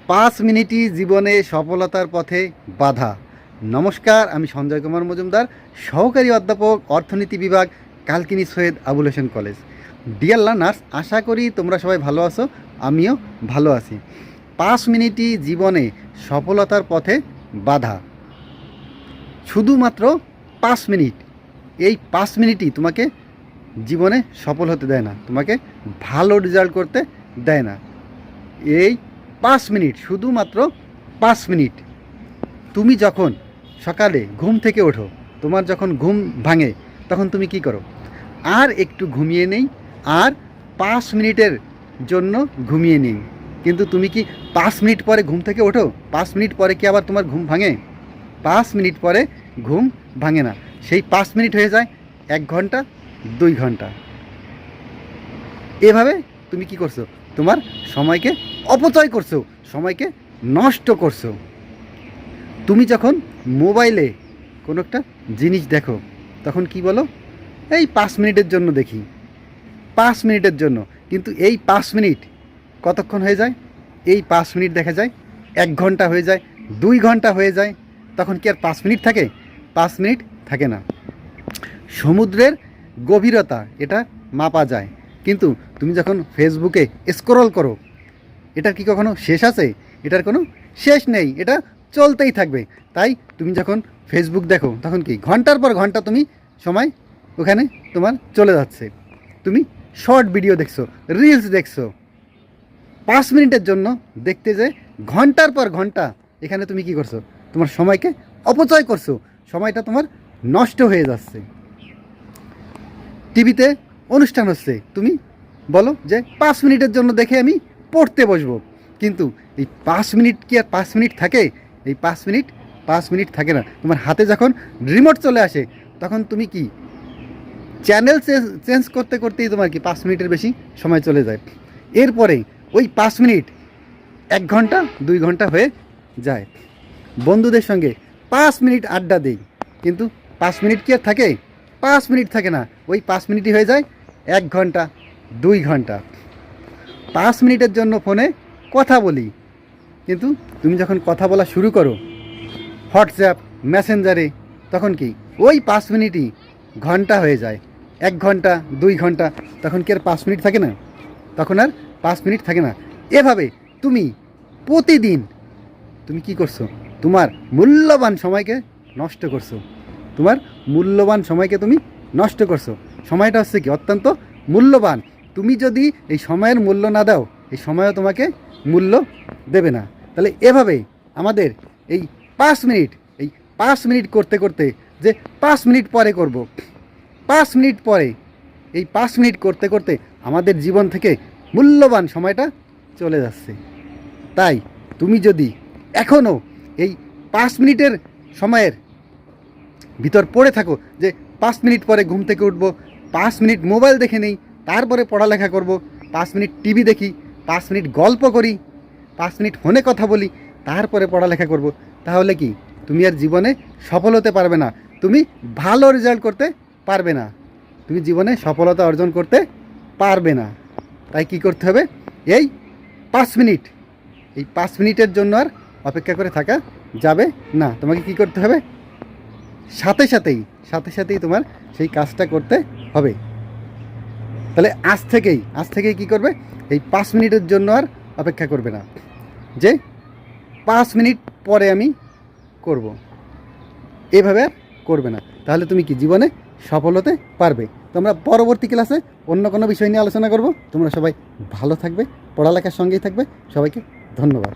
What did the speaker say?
5 মিনিটই জীবনে সফলতার পথে বাধা। নমস্কার, আমি সঞ্জয় কুমার মজুমদার, সহকারী অধ্যাপক, অর্থনীতি বিভাগ, Kalkini Syed Abul Hossain college. Dear learners, আশা করি তোমরা সবাই ভালো আছো, আমিও ভালো আছি। 5 মিনিটই জীবনে সফলতার পথে বাধা। শুধুমাত্র 5 মিনিট। এই 5 মিনিটই তোমাকে জীবনে সফল হতে দেয় না, তোমাকে ভালো রেজাল্ট করতে দেয় না। এই 5 মিনিট, শুধুমাত্র 5 মিনিট। তুমি যখন সকালে ঘুম থেকে ওঠো, তোমার যখন ঘুম ভাঙে, তখন তুমি কি করো? আর একটু ঘুমিয়ে নেই, আর 5 মিনিটের জন্য ঘুমিয়ে নেই। কিন্তু তুমি কি 5 মিনিট পরে ঘুম থেকে ওঠো? 5 মিনিট পরে কি আবার তোমার ঘুম ভাঙে? 5 মিনিট পরে ঘুম ভাঙে না। সেই 5 মিনিট হয়ে যায় 1 ঘন্টা, 2 ঘন্টা। এভাবে তুমি কি করছো? তোমার সময়কে অপচয় করছো, সময়কে নষ্ট করছো। তুমি যখন মোবাইলে কোনো একটা জিনিস দেখো, তখন কি বলো? এই 5 মিনিটের জন্য দেখি, 5 মিনিটের জন্য। কিন্তু এই 5 মিনিট কতক্ষণ হয়ে যায়? এই 5 মিনিট দেখা যায় 1 ঘন্টা হয়ে যায়, 2 ঘন্টা হয়ে যায়। তখন কি আর 5 মিনিট থাকে? 5 মিনিট থাকে না। সমুদ্রের গভীরতা এটা মাপা যায়, কিন্তু তুমি যখন ফেসবুকে স্ক্রল করো, এটার কি কখনো শেষ আছে? এটার কোনো শেষ নেই, এটা চলতেই থাকবে। তাই তুমি যখন ফেসবুক দেখো, তখন কি ঘন্টার পর ঘন্টা তুমি সময় ওখানে তোমার চলে যাচ্ছে। তুমি শর্ট ভিডিও দেখছো, রিলস দেখছো, 5 মিনিটের জন্য দেখতে যে ঘন্টার পর ঘন্টা এখানে তুমি কি করছো? তোমার সময়কে অপচয় করছো, সময়টা তোমার নষ্ট হয়ে যাচ্ছে। টিভিতে অনুষ্ঠান হচ্ছে, তুমি বলো যে 5 মিনিটের জন্য দেখে আমি পড়তে বসবো। কিন্তু এই 5 মিনিট কি আর 5 মিনিট থাকে? এই 5 মিনিট থাকে না। তোমার হাতে যখন রিমোট চলে আসে, তখন তুমি কি চ্যানেল চেঞ্জ করতে করতেই তোমার কি 5 মিনিটের বেশি সময় চলে যায়। এরপরে ওই 5 মিনিট 1 ঘন্টা, 2 ঘন্টা হয়ে যায়। বন্ধুদের সঙ্গে 5 মিনিট আড্ডা দিই, কিন্তু 5 মিনিট কি আর থাকে? 5 মিনিট থাকে না। ওই 5 মিনিটই হয়ে যায় 1 ঘন্টা, 2 ঘন্টা। 5 মিনিটের জন্য ফোনে কথা বলি, কিন্তু তুমি যখন কথা বলা শুরু করো হোয়াটসঅ্যাপ, মেসেঞ্জারে, তখন কি ওই 5 মিনিটই ঘন্টা হয়ে যায়, 1 ঘন্টা, 2 ঘন্টা। তখন কি আর 5 মিনিট থাকে না? তখন আর 5 মিনিট থাকে না। এভাবে তুমি প্রতিদিন তুমি কি করছো? তোমার মূল্যবান সময়কে নষ্ট করছো। তোমার মূল্যবান সময়কে তুমি নষ্ট করছো। সময়টা হচ্ছে কি অত্যন্ত মূল্যবান। তুমি যদি এই সময়ের মূল্য না দাও, এই সময়ও তোমাকে মূল্য দেবে না। তাহলে এভাবে আমাদের এই 5 মিনিট, এই 5 মিনিট করতে করতে যে 5 মিনিট পরে করব, 5 মিনিট পরে, এই 5 মিনিট করতে করতে আমাদের জীবন থেকে মূল্যবান সময়টা চলে যাচ্ছে। তাই তুমি যদি এখনও এই 5 মিনিটের সময়ের ভিতর পড়ে থাকো যে 5 মিনিট পরে ঘুম থেকে উঠবো, 5 মিনিট মোবাইল দেখে নেই, তারপরে পড়ালেখা করব, 5 মিনিট টিভি দেখি, 5 মিনিট গল্প করি, 5 মিনিট ফোনে কথা বলি, তারপরে পড়ালেখা করব, তাহলে কি তুমি আর জীবনে সফল হতে পারবে না, তুমি ভালো রেজাল্ট করতে পারবে না, তুমি জীবনে সফলতা অর্জন করতে পারবে না। তাই কি করতে হবে? এই 5 মিনিট, এই 5 মিনিটের জন্য আর অপেক্ষা করে থাকা যাবে না। তোমাকে কি করতে হবে? সাথে সাথেই তোমার সেই কাজটা করতে হবে। তাহলে আজ থেকেই কি করবে? এই 5 মিনিটের জন্য আর অপেক্ষা করবে না যে 5 মিনিট পরে আমি করব, এভাবে আর করবে না। তাহলে তুমি কি জীবনে সফল হতে পারবে। তোমরা পরবর্তী ক্লাসে অন্য কোনো বিষয় নিয়ে আলোচনা করব। তোমরা সবাই ভালো থাকবে, পড়ালেখার সঙ্গেই থাকবে। সবাইকে ধন্যবাদ।